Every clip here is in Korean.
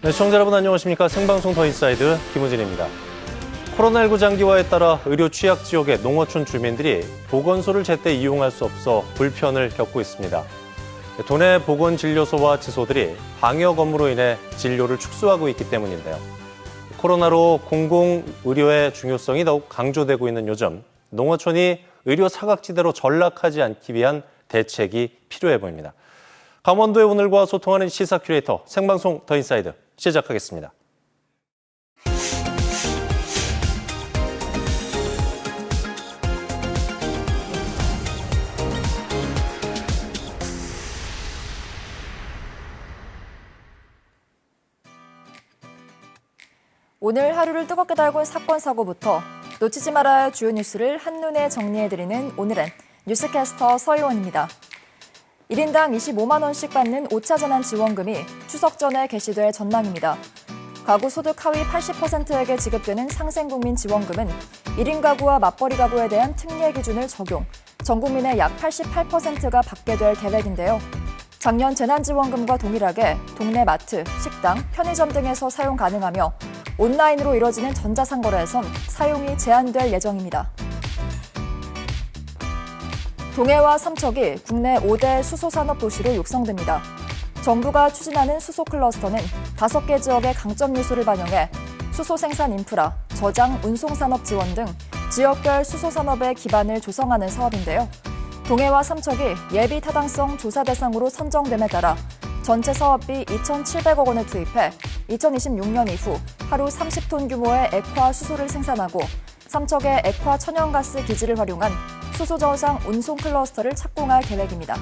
네, 시청자 여러분 안녕하십니까. 생방송 더 인사이드 김우진입니다. 코로나19 장기화에 따라 의료 취약 지역의 농어촌 주민들이 보건소를 제때 이용할 수 없어 불편을 겪고 있습니다. 도내 보건진료소와 지소들이 방역 업무로 인해 진료를 축소하고 있기 때문인데요. 코로나로 공공의료의 중요성이 더욱 강조되고 있는 요즘 농어촌이 의료 사각지대로 전락하지 않기 위한 대책이 필요해 보입니다. 강원도의 오늘과 소통하는 시사 큐레이터 생방송 더 인사이드 시작하겠습니다. 오늘 하루를 뜨겁게 달군 사건 사고부터 놓치지 말아야 할 주요 뉴스를 한눈에 정리해드리는 오늘은 뉴스캐스터 서희원입니다. 1인당 25만 원씩 받는 5차 재난지원금이 추석 전에 개시될 전망입니다. 가구 소득 하위 80%에게 지급되는 상생국민지원금은 1인 가구와 맞벌이 가구에 대한 특례 기준을 적용, 전 국민의 약 88%가 받게 될 계획인데요. 작년 재난지원금과 동일하게 동네 마트, 식당, 편의점 등에서 사용 가능하며 온라인으로 이뤄지는 전자상거래에선 사용이 제한될 예정입니다. 동해와 삼척이 국내 5대 수소산업도시로 육성됩니다. 정부가 추진하는 수소 클러스터는 5개 지역의 강점 요소를 반영해 수소 생산 인프라, 저장, 운송산업 지원 등 지역별 수소산업의 기반을 조성하는 사업인데요. 동해와 삼척이 예비 타당성 조사 대상으로 선정됨에 따라 전체 사업비 2,700억 원을 투입해 2026년 이후 하루 30톤 규모의 액화 수소를 생산하고 삼척의 액화 천연가스 기지를 활용한 수소 저장 운송 클러스터를 착공할 계획입니다.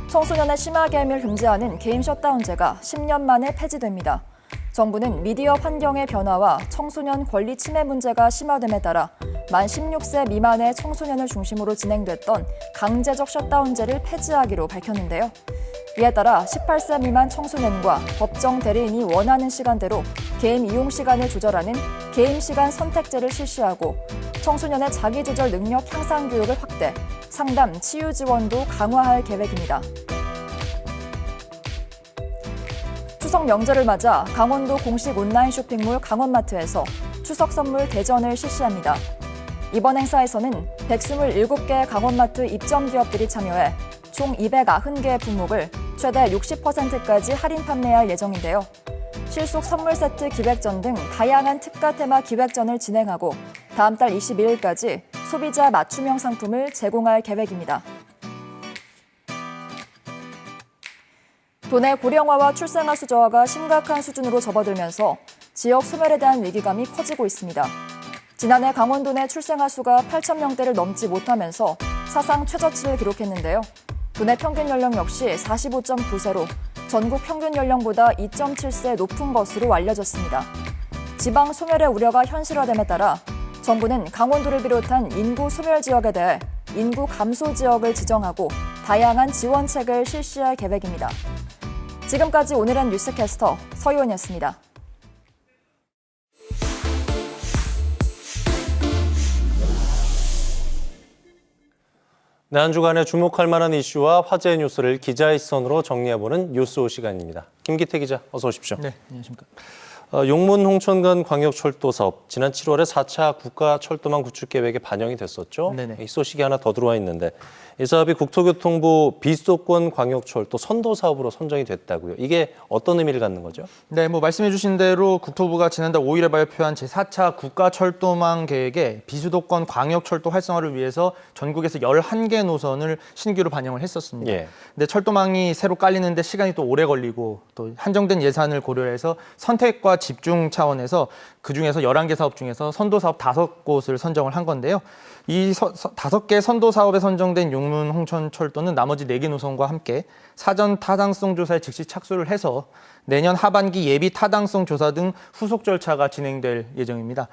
청소년의 심화 게임을 금지하는 게임 셧다운제가 10년 만에 폐지됩니다. 정부는 미디어 환경의 변화와 청소년 권리 침해 문제가 심화됨에 따라 만 16세 미만의 청소년을 중심으로 진행됐던 강제적 셧다운제를 폐지하기로 밝혔는데요. 이에 따라 18세 미만 청소년과 법정 대리인이 원하는 시간대로 게임 이용 시간을 조절하는 게임 시간 선택제를 실시하고 청소년의 자기조절 능력 향상 교육을 확대, 상담, 치유 지원도 강화할 계획입니다. 추석 명절을 맞아 강원도 공식 온라인 쇼핑몰 강원마트에서 추석 선물 대전을 실시합니다. 이번 행사에서는 127개 강원마트 입점 기업들이 참여해 총 290개의 품목을 최대 60%까지 할인 판매할 예정인데요. 실속 선물 세트 기획전 등 다양한 특가 테마 기획전을 진행하고 다음 달 22일까지 소비자 맞춤형 상품을 제공할 계획입니다. 도내 고령화와 출생아 수 저하가 심각한 수준으로 접어들면서 지역 소멸에 대한 위기감이 커지고 있습니다. 지난해 강원도 내 출생아 수가 8,000명대를 넘지 못하면서 사상 최저치를 기록했는데요. 도내 평균 연령 역시 45.9세로 전국 평균 연령보다 2.7세 높은 것으로 알려졌습니다. 지방 소멸의 우려가 현실화됨에 따라 정부는 강원도를 비롯한 인구 소멸 지역에 대해 인구 감소 지역을 지정하고 다양한 지원책을 실시할 계획입니다. 지금까지 오늘은 뉴스캐스터 서희원이었습니다. 네, 한 주간의 주목할 만한 이슈와 화제의 뉴스를 기자의 시선으로 정리해보는 뉴스 시간입니다. 김기태 기자, 어서 오십시오. 네, 안녕하십니까. 용문 홍천간 광역철도 사업, 지난 7월에 4차 국가철도망 구축 계획에 반영이 됐었죠. 네네. 이 소식이 하나 더 들어와 있는데 이 사업이 국토교통부 비수도권 광역철도 선도 사업으로 선정이 됐다고요. 이게 어떤 의미를 갖는 거죠? 네, 말씀해 주신 대로 국토부가 지난달 5일에 발표한 제4차 국가철도망 계획에 비수도권 광역철도 활성화를 위해서 전국에서 11개 노선을 신규로 반영을 했었습니다. 예. 근데 철도망이 새로 깔리는데 시간이 또 오래 걸리고 또 한정된 예산을 고려해서 선택과 집중 차원에서 그중에서 11개 사업 중에서 선도 사업 5곳을 선정을 한 건데요. 이 5개 선도 사업에 선정된 용문 홍천철도는 나머지 4개 노선과 함께 사전 타당성 조사에 즉시 착수를 해서 내년 하반기 예비 타당성 조사 등 후속 절차가 진행될 예정입니다.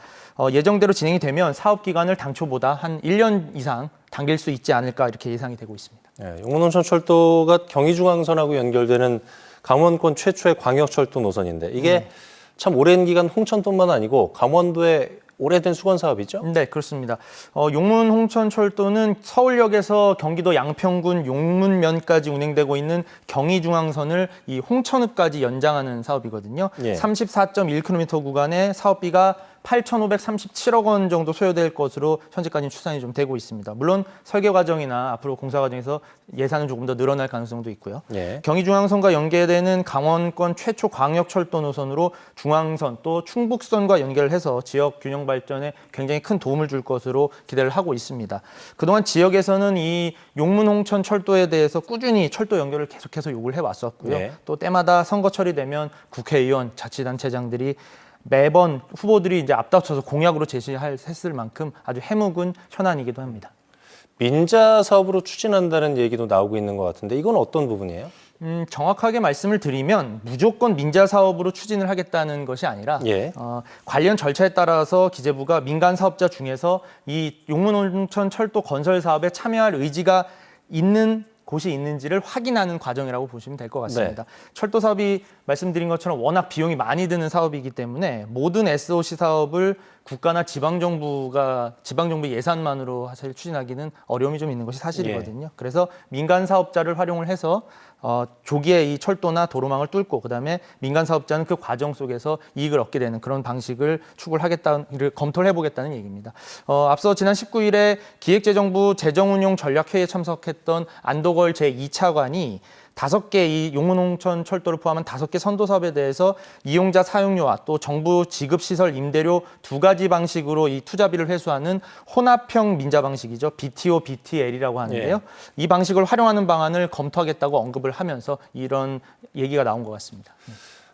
예정대로 진행이 되면 사업 기간을 당초보다 한 1년 이상 당길 수 있지 않을까 이렇게 예상이 되고 있습니다. 네, 용문 홍천철도가 경의중앙선하고 연결되는 강원권 최초의 광역철도 노선인데 이게 참 오랜 기간 홍천뿐만 아니고 강원도의 오래된 수건 사업이죠? 네, 그렇습니다. 용문 홍천철도는 서울역에서 경기도 양평군 용문면까지 운행되고 있는 경의중앙선을 이 홍천읍까지 연장하는 사업이거든요. 예. 34.1km 구간에 사업비가 8,537억 원 정도 소요될 것으로 현재까지는 추산이 좀 되고 있습니다. 물론 설계 과정이나 앞으로 공사 과정에서 예산은 조금 더 늘어날 가능성도 있고요. 예. 경의중앙선과 연계되는 강원권 최초 광역철도 노선으로 중앙선 또 충북선과 연결해서 지역 균형 발전에 굉장히 큰 도움을 줄 것으로 기대를 하고 있습니다. 그동안 지역에서는 이 용문 홍천 철도에 대해서 꾸준히 철도 연결을 계속해서 요구를 해왔었고요. 네. 또 때마다 선거철이 되면 국회의원, 자치단체장들이 매번 후보들이 이제 앞다퉈서 공약으로 제시했을 만큼 아주 해묵은 현안이기도 합니다. 민자 사업으로 추진한다는 얘기도 나오고 있는 것 같은데 이건 어떤 부분이에요? 정확하게 말씀을 드리면 무조건 민자 사업으로 추진을 하겠다는 것이 아니라 예. 관련 절차에 따라서 기재부가 민간 사업자 중에서 이 용문 홍천 철도 건설 사업에 참여할 의지가 있는 곳이 있는지를 확인하는 과정이라고 보시면 될 것 같습니다. 철도 사업이 말씀드린 것처럼 워낙 비용이 많이 드는 사업이기 때문에 모든 SOC 사업을 국가나 지방정부 예산만으로 사실 추진하기는 어려움이 좀 있는 것이 사실이거든요. 그래서 민간 사업자를 활용을 해서 조기에 이 철도나 도로망을 뚫고 그다음에 민간 사업자는 그 과정 속에서 이익을 얻게 되는 그런 방식을 추구를 하겠다는 검토를 해보겠다는 얘기입니다. 앞서 지난 19일에 기획재정부 재정운용 전략회의에 참석했던 안도걸 제2차관이 5개 이 용문 홍천 철도를 포함한 5개 선도 사업에 대해서 이용자 사용료와 또 정부 지급 시설 임대료 2가지 방식으로 이 투자비를 회수하는 혼합형 민자 방식이죠. BTO, BTL이라고 하는데요. 예. 이 방식을 활용하는 방안을 검토하겠다고 언급을 하면서 이런 얘기가 나온 것 같습니다.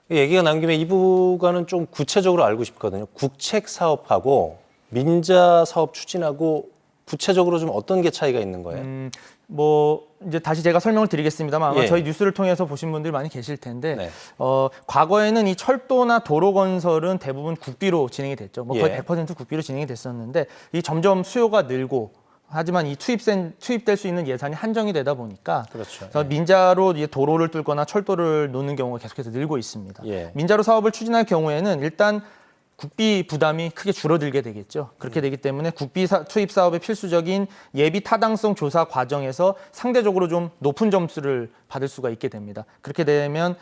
얘기가 나온 김에 이 부분은 좀 구체적으로 알고 싶거든요. 국책 사업하고 민자 사업 추진하고 구체적으로 좀 어떤 게 차이가 있는 거예요? 이제 다시 제가 설명을 드리겠습니다만 아마 예. 저희 뉴스를 통해서 보신 분들이 많이 계실 텐데 네. 과거에는 이 철도나 도로 건설은 대부분 국비로 진행이 됐죠. 거의 예. 100% 국비로 진행이 됐었는데 이 점점 수요가 늘고 하지만 이 투입될 수 있는 예산이 한정이 되다 보니까 그렇죠. 그래서 민자로 이제 도로를 뚫거나 철도를 놓는 경우가 계속해서 늘고 있습니다. 예. 민자로 사업을 추진할 경우에는 일단 국비 부담이 크게 줄어들게 되겠죠. 그렇게 되기 때문에 국비 투입 사업의 필수적인 예비 타당성 조사 과정에서 상대적으로 좀 높은 점수를 받을 수가 있게 됩니다. 그렇게 되면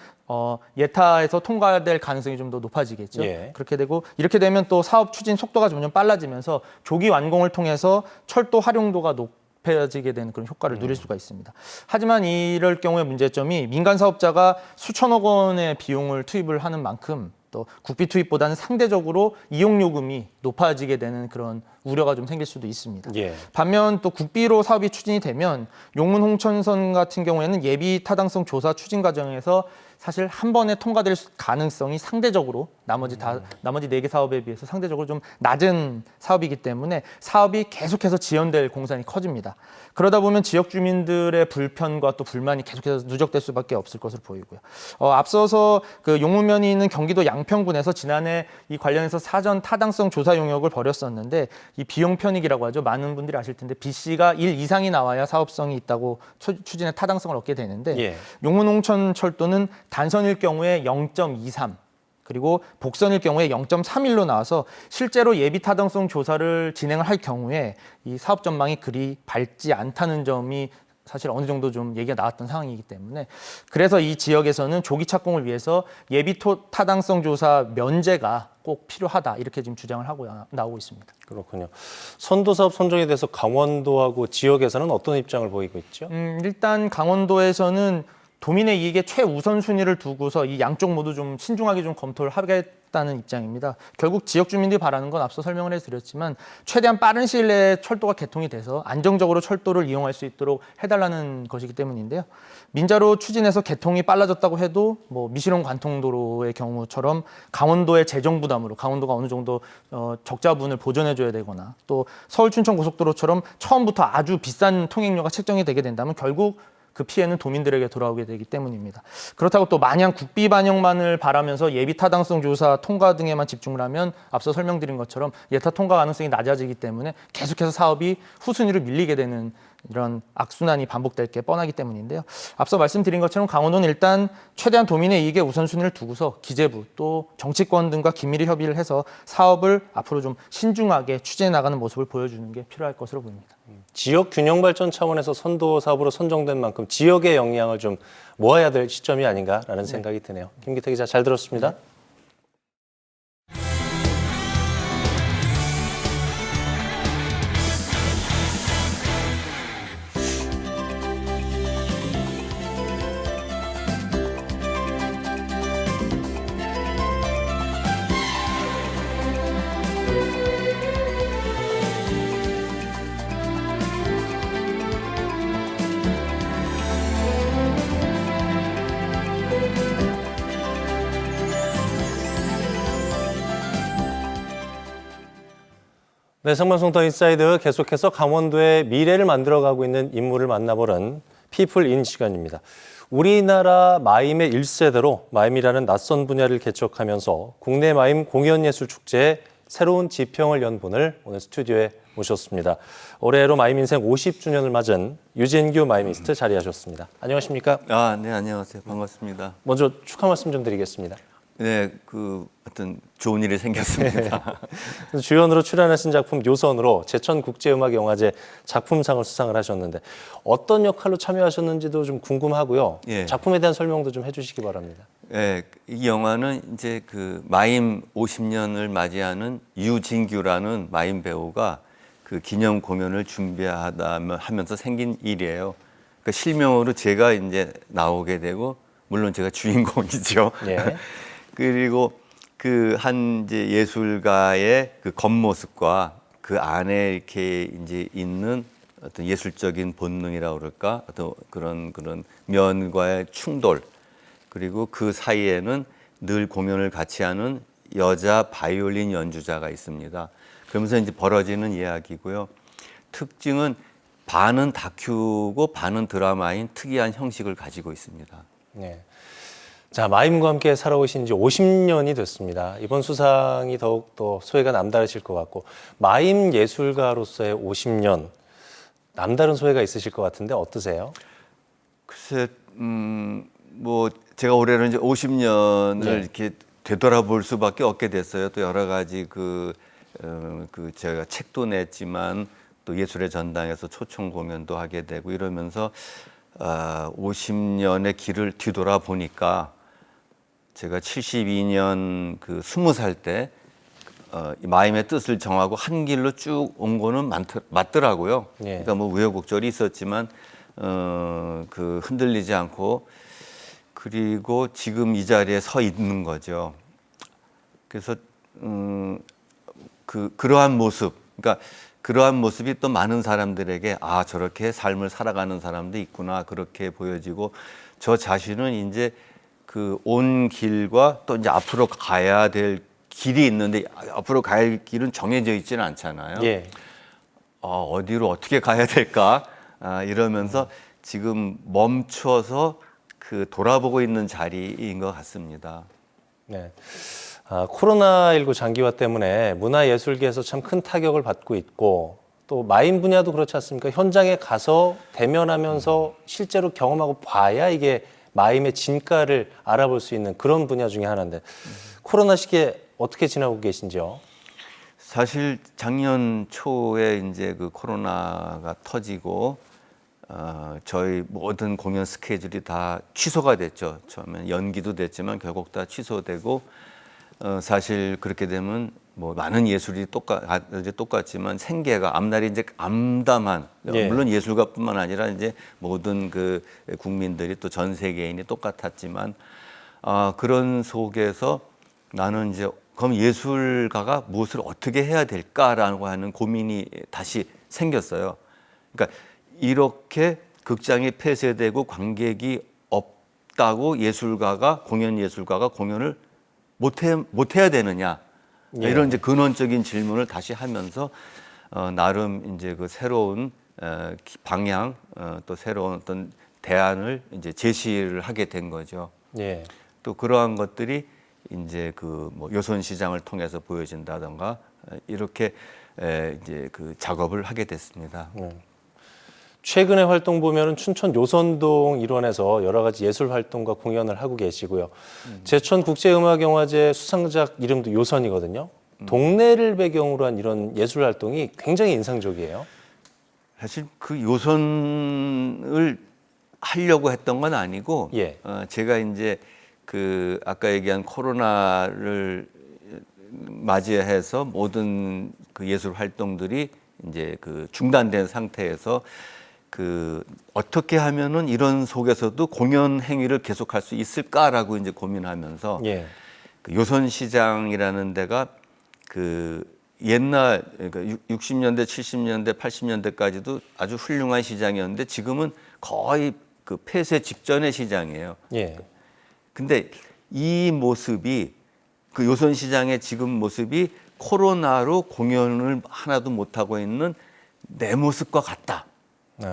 예타에서 통과될 가능성이 좀 더 높아지겠죠. 예. 그렇게 되고 이렇게 되면 또 사업 추진 속도가 점점 빨라지면서 조기 완공을 통해서 철도 활용도가 높아지게 되는 그런 효과를 누릴 수가 있습니다. 하지만 이럴 경우의 문제점이 민간 사업자가 수천억 원의 비용을 투입을 하는 만큼 또 국비 투입보다는 상대적으로 이용 요금이 높아지게 되는 그런 우려가 좀 생길 수도 있습니다. 예. 반면 또 국비로 사업이 추진이 되면 용문 홍천선 같은 경우에는 예비 타당성 조사 추진 과정에서 사실 한 번에 통과될 가능성이 상대적으로 나머지 4개 사업에 비해서 상대적으로 좀 낮은 사업이기 때문에 사업이 계속해서 지연될 공산이 커집니다. 그러다 보면 지역 주민들의 불편과 또 불만이 계속해서 누적될 수밖에 없을 것으로 보이고요. 앞서서 그 용문면이 있는 경기도 양평군에서 지난해 이 관련해서 사전 타당성 조사 용역을 벌였었는데 이 비용 편익이라고 하죠. 많은 분들이 아실 텐데 BC가 1 이상이 나와야 사업성이 있다고 추진의 타당성을 얻게 되는데 예. 용문 홍천 철도는 단선일 경우에 0.23 그리고 복선일 경우에 0.31로 나와서 실제로 예비 타당성 조사를 진행을 할 경우에 이 사업 전망이 그리 밝지 않다는 점이 사실 어느 정도 좀 얘기가 나왔던 상황이기 때문에 그래서 이 지역에서는 조기 착공을 위해서 예비 타당성 조사 면제가 꼭 필요하다 이렇게 지금 주장을 하고 나오고 있습니다. 그렇군요. 선도 사업 선정에 대해서 강원도하고 지역에서는 어떤 입장을 보이고 있죠? 일단 강원도에서는 도민의 이익에 최우선 순위를 두고서 이 양쪽 모두 좀 신중하게 좀 검토를 하겠다는 입장입니다. 결국 지역 주민들이 바라는 건 앞서 설명을 해드렸지만 최대한 빠른 시일 내에 철도가 개통이 돼서 안정적으로 철도를 이용할 수 있도록 해달라는 것이기 때문인데요. 민자로 추진해서 개통이 빨라졌다고 해도 미시령 관통도로의 경우처럼 강원도의 재정 부담으로 강원도가 어느 정도 적자분을 보전해줘야 되거나 또 서울 춘천 고속도로처럼 처음부터 아주 비싼 통행료가 책정이 되게 된다면 결국 그 피해는 도민들에게 돌아오게 되기 때문입니다. 그렇다고 또 마냥 국비 반영만을 바라면서 예비 타당성 조사 통과 등에만 집중을 하면 앞서 설명드린 것처럼 예타 통과 가능성이 낮아지기 때문에 계속해서 사업이 후순위로 밀리게 되는 이런 악순환이 반복될 게 뻔하기 때문인데요. 앞서 말씀드린 것처럼 강원도는 일단 최대한 도민의 이익에 우선순위를 두고서 기재부 또 정치권 등과 긴밀히 협의를 해서 사업을 앞으로 좀 신중하게 추진해 나가는 모습을 보여주는 게 필요할 것으로 보입니다. 지역 균형 발전 차원에서 선도 사업으로 선정된 만큼 지역의 역량을 좀 모아야 될 시점이 아닌가라는 생각이 드네요. 김기태 기자 잘 들었습니다. 네, 생방송 더 인사이드 계속해서 강원도의 미래를 만들어가고 있는 인물을 만나보는 피플 인 시간입니다. 우리나라 마임의 1세대로 마임이라는 낯선 분야를 개척하면서 국내 마임 공연예술축제의 새로운 지평을 연 분을 오늘 스튜디오에 모셨습니다. 올해로 마임 인생 50주년을 맞은 유진규 마이미스트 자리하셨습니다. 안녕하십니까? 네, 안녕하세요. 반갑습니다. 먼저 축하 말씀 좀 드리겠습니다. 네, 어떤 좋은 일이 생겼습니다. 주연으로 출연하신 작품 요선으로 제천국제음악영화제 작품상을 수상을 하셨는데 어떤 역할로 참여하셨는지도 좀 궁금하고요. 예. 작품에 대한 설명도 좀 해주시기 바랍니다. 네, 이 영화는 이제 마임 50년을 맞이하는 유진규라는 마임 배우가 기념 공연을 준비하다 하면서 생긴 일이에요. 실명으로 제가 이제 나오게 되고 물론 제가 주인공이죠. 예. 그리고 한 이제 예술가의 겉모습과 그 안에 이렇게 이제 있는 어떤 예술적인 본능이라고 그럴까? 어떤 그런 면과의 충돌. 그리고 그 사이에는 늘 공연을 같이 하는 여자 바이올린 연주자가 있습니다. 그러면서 이제 벌어지는 이야기고요. 특징은 반은 다큐고 반은 드라마인 특이한 형식을 가지고 있습니다. 네. 자, 마임과 함께 살아오신 지 50년이 됐습니다. 이번 수상이 더욱더 소회가 남다르실 것 같고 마임 예술가로서의 50년 남다른 소회가 있으실 것 같은데 어떠세요? 글쎄, 제가 올해는 이제 50년을 네. 이렇게 되돌아볼 수밖에 없게 됐어요. 또 여러 가지 제가 책도 냈지만 또 예술의 전당에서 초청 공연도 하게 되고 이러면서 50년의 길을 뒤돌아 보니까 제가 72년 20살 때 마임의 뜻을 정하고 한 길로 쭉 온 거는 맞더라고요. 예. 그러니까 우여곡절이 있었지만 흔들리지 않고 그리고 지금 이 자리에 서 있는 거죠. 그래서 그러한 모습, 그러니까 그러한 모습이 또 많은 사람들에게 저렇게 삶을 살아가는 사람도 있구나 그렇게 보여지고 저 자신은 이제 온 길과 또 이제 앞으로 가야 될 길이 있는데 앞으로 갈 길은 정해져 있지는 않잖아요. 예. 어디로 어떻게 가야 될까 이러면서 지금 멈춰서 돌아보고 있는 자리인 것 같습니다. 네. 코로나19 장기화 때문에 문화예술계에서 참 큰 타격을 받고 있고 또 마임 분야도 그렇지 않습니까? 현장에 가서 대면하면서 실제로 경험하고 봐야 이게 마임의 진가를 알아볼 수 있는 그런 분야 중에 하나인데 코로나 시기에 어떻게 지나고 계신지요? 사실 작년 초에 이제 코로나가 터지고 저희 모든 공연 스케줄이 다 취소가 됐죠. 처음엔 연기도 됐지만 결국 다 취소되고 사실 그렇게 되면 많은 예술이 똑같지만 생계가 앞날이 이제 암담한 예. 물론 예술가뿐만 아니라 이제 모든 국민들이 또 전 세계인이 똑같았지만 그런 속에서 나는 이제 그럼 예술가가 무엇을 어떻게 해야 될까라고 하는 고민이 다시 생겼어요. 그러니까 이렇게 극장이 폐쇄되고 관객이 없다고 공연 예술가가 공연을 못 해야 되느냐 예. 이런 이제 근원적인 질문을 다시 하면서 나름 이제 새로운 방향 또 새로운 어떤 대안을 이제 제시를 하게 된 거죠. 예. 또 그러한 것들이 이제 그 뭐 요선 시장을 통해서 보여진다던가 이렇게 이제 그 작업을 하게 됐습니다. 최근의 활동 보면은 춘천 요선동 일원에서 여러 가지 예술 활동과 공연을 하고 계시고요. 제천 국제음악영화제 수상작 이름도 요선이거든요. 동네를 배경으로 한 이런 예술 활동이 굉장히 인상적이에요. 사실 그 요선을 하려고 했던 건 아니고 예. 제가 이제 그 아까 얘기한 코로나를 맞이해서 모든 그 예술 활동들이 이제 그 중단된 상태에서 그 어떻게 하면은 이런 속에서도 공연 행위를 계속할 수 있을까라고 이제 고민하면서 예. 그 요선시장이라는 데가 그 옛날 그러니까 60년대, 70년대, 80년대까지도 아주 훌륭한 시장이었는데 지금은 거의 그 폐쇄 직전의 시장이에요. 예. 근데 이 모습이 그 요선시장의 지금 모습이 코로나로 공연을 하나도 못 하고 있는 내 모습과 같다.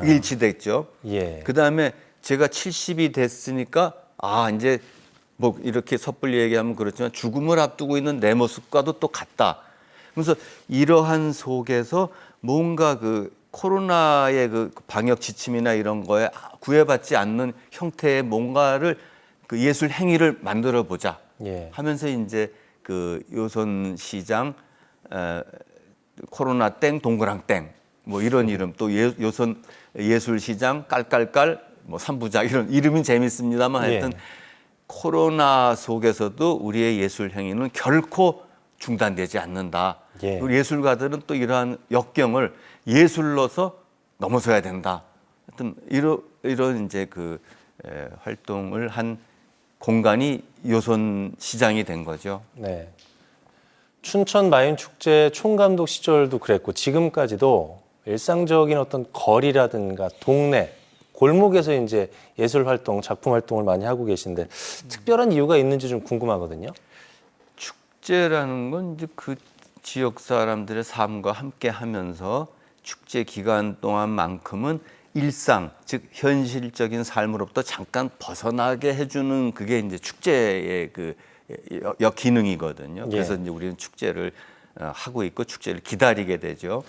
일치됐죠. 예. 그 다음에 제가 70이 됐으니까 이제 뭐 이렇게 섣불리 얘기하면 그렇지만 죽음을 앞두고 있는 내 모습과도 또 같다. 그래서 이러한 속에서 뭔가 그 코로나의 그 방역 지침이나 이런 거에 구애받지 않는 형태의 뭔가를 그 예술 행위를 만들어 보자 예. 하면서 이제 그 요선 시장 코로나 땡 동그랑 땡 뭐 이런 이름 또 요선 예술 시장 깔깔깔 뭐 삼부작 이런 이름이 재밌습니다만 하여튼 예. 코로나 속에서도 우리의 예술 행위는 결코 중단되지 않는다. 예. 우리 예술가들은 또 이러한 역경을 예술로서 넘어서야 된다. 하여튼 이런 이제 그 활동을 한 공간이 요선 시장이 된 거죠. 네. 춘천 마인 축제 총감독 시절도 그랬고 지금까지도 일상적인 어떤 거리라든가 동네, 골목에서 이제 예술 활동, 작품 활동을 많이 하고 계신데 특별한 이유가 있는지 좀 궁금하거든요. 축제라는 건 이제 그 지역 사람들의 삶과 함께 하면서 축제 기간 동안만큼은 일상, 즉 현실적인 삶으로부터 잠깐 벗어나게 해주는 그게 이제 축제의 그 역기능이거든요. 그래서 이제 우리는 축제를 하고 있고 축제를 기다리게 되죠.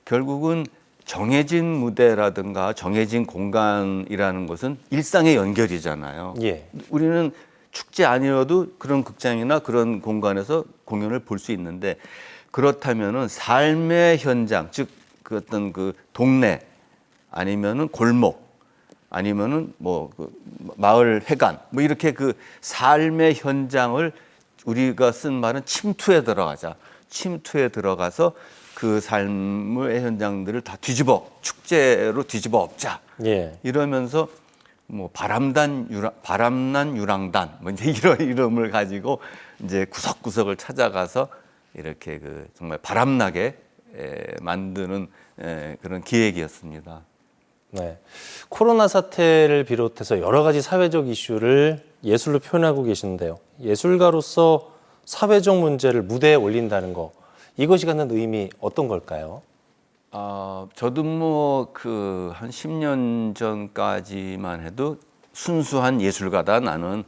결국은 정해진 무대라든가 정해진 공간이라는 것은 일상의 연결이잖아요. 예. 우리는 축제 아니어도 그런 극장이나 그런 공간에서 공연을 볼 수 있는데 그렇다면은 삶의 현장, 즉 그 어떤 그 동네 아니면은 골목 아니면은 뭐 그 마을 회관 뭐 이렇게 그 삶의 현장을 우리가 쓴 말은 침투에 들어가자. 침투에 들어가서 그 삶의 현장들을 다 축제로 뒤집어 엎자. 예. 이러면서 뭐 바람난 유랑단 뭐 이제 이런 이름을 가지고 이제 구석구석을 찾아가서 이렇게 그 정말 바람나게 만드는 그런 기획이었습니다. 네. 코로나 사태를 비롯해서 여러 가지 사회적 이슈를 예술로 표현하고 계시는데요. 예술가로서 사회적 문제를 무대에 올린다는 거, 이것이 갖는 의미 어떤 걸까요? 저도 뭐 그 한 10년 전까지만 해도 순수한 예술가다 나는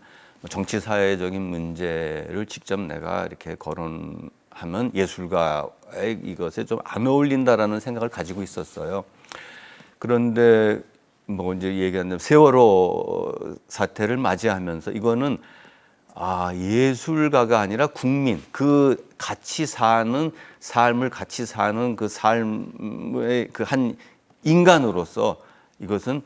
정치 사회적인 문제를 직접 내가 이렇게 거론하면 예술가의 이것에 좀 안 어울린다라는 생각을 가지고 있었어요. 그런데 뭐 이제 얘기한 세월호 사태를 맞이하면서 이거는 예술가가 아니라 국민, 그 같이 사는 삶을 같이 사는 그 삶의 그 한 인간으로서 이것은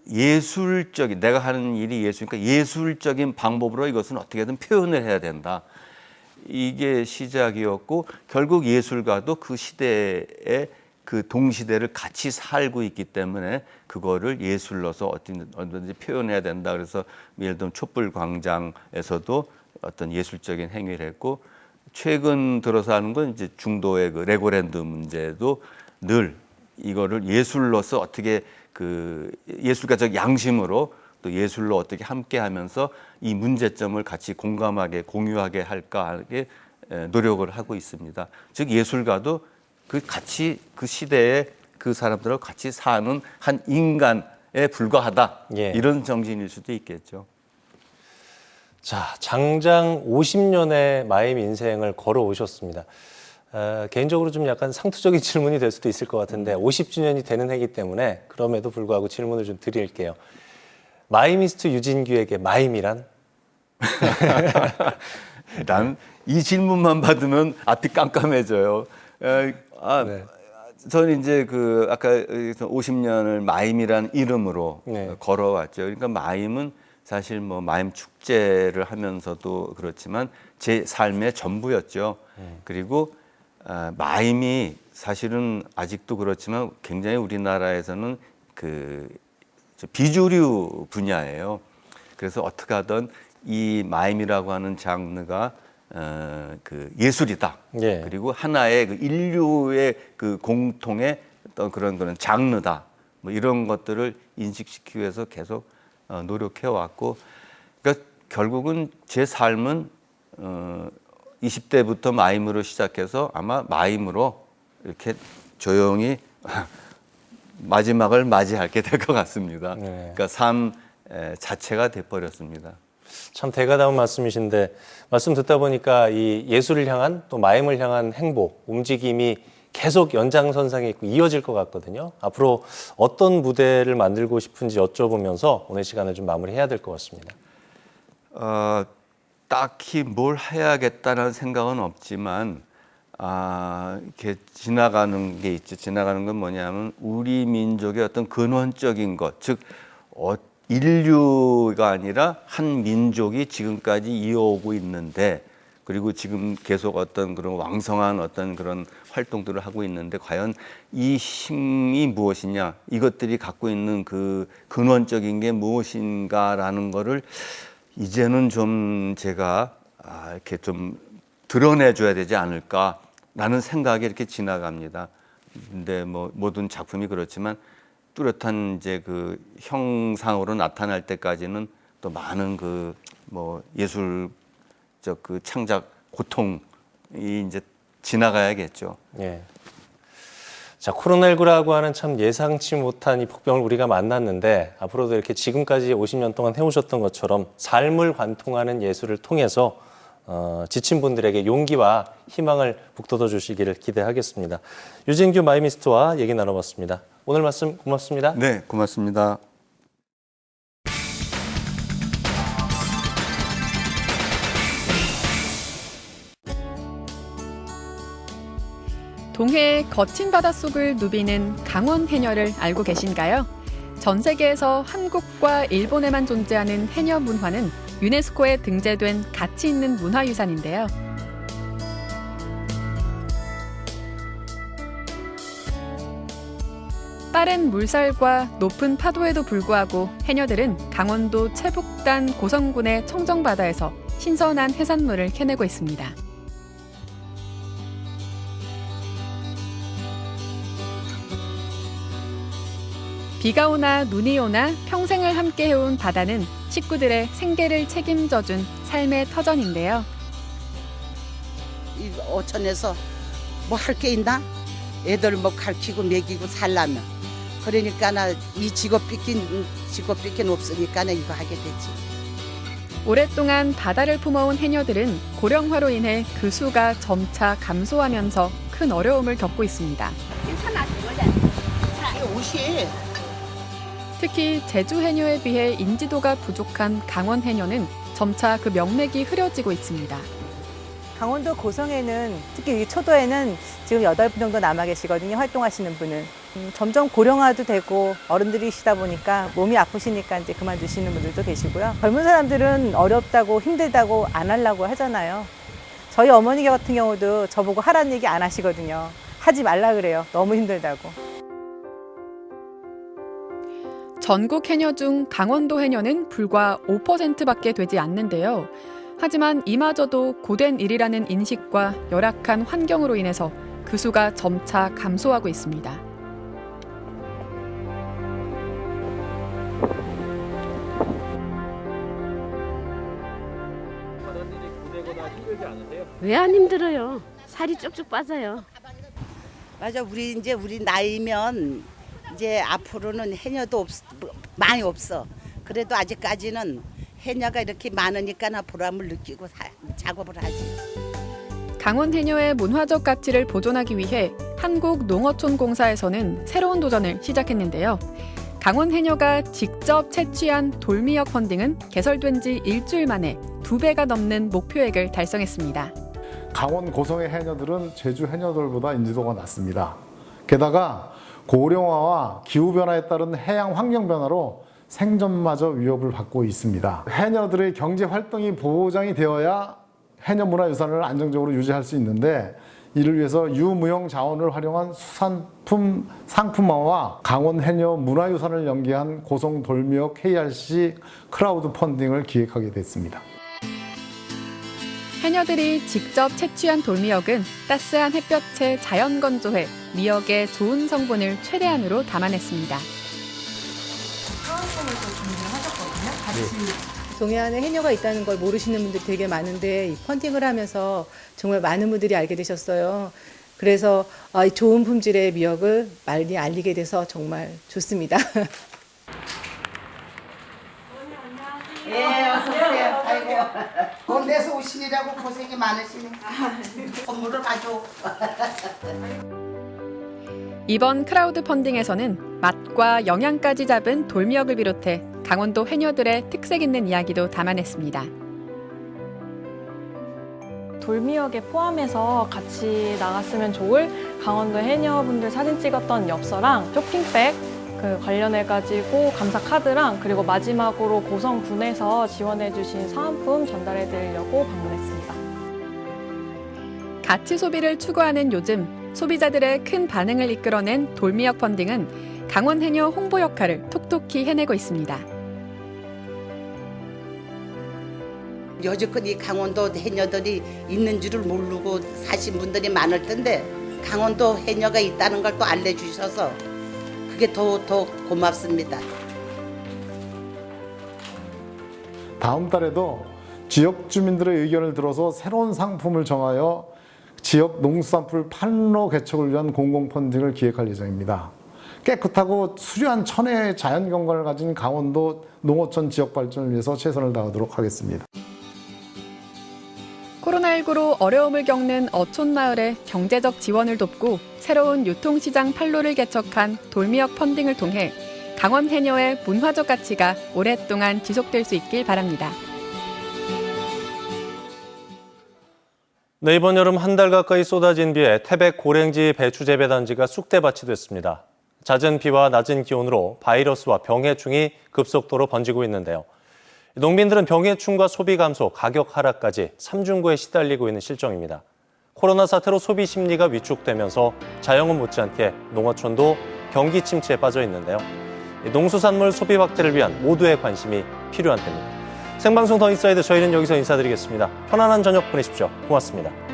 예술적인 내가 하는 일이 예술이니까 예술적인 방법으로 이것은 어떻게든 표현을 해야 된다. 이게 시작이었고 결국 예술가도 그 시대에 그 동시대를 같이 살고 있기 때문에 그거를 예술로서 어떤지 표현해야 된다. 그래서 예를 들면 촛불 광장에서도 어떤 예술적인 행위를 했고 최근 들어서 하는 건 이제 중도의 그 레고랜드 문제도 늘 이거를 예술로서 어떻게 그 예술가적 양심으로 또 예술로 어떻게 함께하면서 이 문제점을 같이 공감하게 공유하게 할까 하게 노력을 하고 있습니다. 즉 예술가도 그 같이 그 시대에 그 사람들하고 같이 사는 한 인간의 불과하다. 예. 이런 정신일 수도 있겠죠. 자, 장장 50년의 마임 인생을 걸어오셨습니다. 개인적으로 좀 약간 상투적인 질문이 될 수도 있을 것 같은데 50주년이 되는 해이기 때문에 그럼에도 불구하고 질문을 좀 드릴게요. 마이미스트 유진규에게 마임이란? 난 이 질문만 받으면 앞이 깜깜해져요. 네. 저는 이제 그 아까 50년을 마임이란 이름으로 네. 걸어왔죠. 그러니까 마임은 사실 뭐 마임 축제를 하면서도 그렇지만 제 삶의 전부였죠. 그리고 마임이 사실은 아직도 그렇지만 굉장히 우리나라에서는 그 비주류 분야예요. 그래서 어떻게 하든 이 마임이라고 하는 장르가 그 예술이다. 예. 그리고 하나의 그 인류의 그 공통의 어떤 그런 장르다. 뭐 이런 것들을 인식시키기 위해서 계속 노력해 왔고, 그러니까 결국은 제 삶은 20대부터 마임으로 시작해서 아마 마임으로 이렇게 조용히 마지막을 맞이하게 될 것 같습니다. 네. 그러니까 삶 자체가 돼버렸습니다. 참 대가다운 말씀이신데 말씀 듣다 보니까 이 예술을 향한 또 마임을 향한 행복, 움직임이 계속 연장선상에 있고 이어질 것 같거든요. 앞으로 어떤 무대를 만들고 싶은지 여쭤보면서 오늘 시간을 좀 마무리해야 될 것 같습니다. 딱히 뭘 해야겠다는 생각은 없지만 이렇게 지나가는 게 있죠. 지나가는 건 뭐냐면 우리 민족의 어떤 근원적인 것, 즉 인류가 아니라 한 민족이 지금까지 이어오고 있는데, 그리고 지금 계속 어떤 그런 왕성한 어떤 그런 활동들을 하고 있는데 과연 이 힘이 무엇이냐, 이것들이 갖고 있는 그 근원적인 게 무엇인가라는 거를 이제는 좀 제가 이렇게 좀 드러내줘야 되지 않을까라는 생각이 이렇게 지나갑니다. 근데 뭐 모든 작품이 그렇지만 뚜렷한 이제 그 형상으로 나타날 때까지는 또 많은 그 뭐 예술적 그 창작 고통이 이제 지나가야겠죠. 예. 자, 코로나19라고 하는 참 예상치 못한 이 폭병을 우리가 만났는데 앞으로도 이렇게 지금까지 50년 동안 해오셨던 것처럼 삶을 관통하는 예술을 통해서 지친 분들에게 용기와 희망을 북돋워 주시기를 기대하겠습니다. 유진규 마이미스트와 얘기 나눠봤습니다. 오늘 말씀 고맙습니다. 네, 고맙습니다. 동해의 거친 바닷속을 누비는 강원 해녀를 알고 계신가요? 전 세계에서 한국과 일본에만 존재하는 해녀 문화는 유네스코에 등재된 가치 있는 문화유산인데요. 빠른 물살과 높은 파도에도 불구하고 해녀들은 강원도 최북단 고성군의 청정바다에서 신선한 해산물을 캐내고 있습니다. 비가 오나 눈이 오나 평생을 함께 해온 바다는 식구들의 생계를 책임져준 삶의 터전인데요. 이 어촌에서 뭐 할 게 있나? 애들 뭐 가르치고 먹이고 살라면. 그러니까 나 이 직업밖에 없으니까 나 이거 하게 되지. 오랫동안 바다를 품어온 해녀들은 고령화로 인해 그 수가 점차 감소하면서 큰 어려움을 겪고 있습니다. 이 옷이 특히 제주 해녀에 비해 인지도가 부족한 강원 해녀는 점차 그 명맥이 흐려지고 있습니다. 강원도 고성에는 특히 이 초도에는 지금 8분 정도 남아 계시거든요. 활동하시는 분은. 점점 고령화도 되고 어른들이시다 보니까 몸이 아프시니까 이제 그만두시는 분들도 계시고요. 젊은 사람들은 어렵다고 힘들다고 안 하려고 하잖아요. 저희 어머니 같은 경우도 저보고 하라는 얘기 안 하시거든요. 하지 말라 그래요. 너무 힘들다고. 전국 해녀 중 강원도 해녀는 불과 5%밖에 되지 않는데요. 하지만 이마저도 고된 일이라는 인식과 열악한 환경으로 인해서 그 수가 점차 감소하고 있습니다. 왜 안 힘들어요? 살이 쭉쭉 빠져요. 맞아. 우리 나이면 이제 앞으로는 해녀도 많이 없어. 그래도 아직까지는 해녀가 이렇게 많으니까 보람을 느끼고 작업을 하지. 강원 해녀의 문화적 가치를 보존하기 위해 한국농어촌공사에서는 새로운 도전을 시작했는데요. 강원 해녀가 직접 채취한 돌미역 펀딩은 개설된 지 일주일 만에 2배가 넘는 목표액을 달성했습니다. 강원 고성의 해녀들은 제주 해녀들보다 인지도가 낮습니다. 게다가 고령화와 기후변화에 따른 해양 환경 변화로 생존마저 위협을 받고 있습니다. 해녀들의 경제 활동이 보장이 되어야 해녀 문화유산을 안정적으로 유지할 수 있는데 이를 위해서 유무형 자원을 활용한 수산품 상품화와 강원 해녀 문화유산을 연계한 고성 돌미역 KRC 크라우드 펀딩을 기획하게 됐습니다. 해녀들이 직접 채취한 돌미역은 따스한 햇볕에 자연 건조해 미역의 좋은 성분을 최대한으로 담아냈습니다. 동해안에 해녀가 있다는 걸 모르시는 분들이 되게 많은데 이 펀딩을 하면서 정말 많은 분들이 알게 되셨어요. 그래서 이 좋은 품질의 미역을 많이 알리게 돼서 정말 좋습니다. 예, 어서 오세요. 아이고, 돈 내서 오시느라고 고생이 많으시네. 선물을 가져. 이번 크라우드 펀딩에서는 맛과 영양까지 잡은 돌미역을 비롯해 강원도 해녀들의 특색 있는 이야기도 담아냈습니다. 돌미역에 포함해서 같이 나갔으면 좋을 강원도 해녀분들 사진 찍었던 엽서랑 쇼핑백 관련해가지고 감사 카드랑 그리고 마지막으로 고성군에서 지원해주신 사은품 전달해드리려고 방문했습니다. 가치 소비를 추구하는 요즘 소비자들의 큰 반응을 이끌어낸 돌미역 펀딩은 강원 해녀 홍보 역할을 톡톡히 해내고 있습니다. 여지껏 이 강원도 해녀들이 있는 줄을 모르고 사신 분들이 많을 텐데 강원도 해녀가 있다는 걸 또 알려주셔서 그게 더 고맙습니다. 다음 달에도 지역 주민들의 의견을 들어서 새로운 상품을 정하여 지역 농수산물 판로 개척을 위한 공공 펀딩을 기획할 예정입니다. 깨끗하고 수려한 천혜의 자연 경관을 가진 강원도 농어촌 지역 발전을 위해서 최선을 다하도록 하겠습니다. 코로나19로 어려움을 겪는 어촌마을의 경제적 지원을 돕고 새로운 유통시장 판로를 개척한 돌미역 펀딩을 통해 강원 해녀의 문화적 가치가 오랫동안 지속될 수 있길 바랍니다. 네, 이번 여름 한 달 가까이 쏟아진 비에 태백 고랭지 배추 재배 단지가 쑥대밭이 됐습니다. 잦은 비와 낮은 기온으로 바이러스와 병해충이 급속도로 번지고 있는데요. 농민들은 병해충과 소비 감소, 가격 하락까지 삼중고에 시달리고 있는 실정입니다. 코로나 사태로 소비 심리가 위축되면서 자영업 못지않게 농어촌도 경기 침체에 빠져 있는데요. 농수산물 소비 확대를 위한 모두의 관심이 필요한 때입니다. 생방송 더 인사이드 저희는 여기서 인사드리겠습니다. 편안한 저녁 보내십시오. 고맙습니다.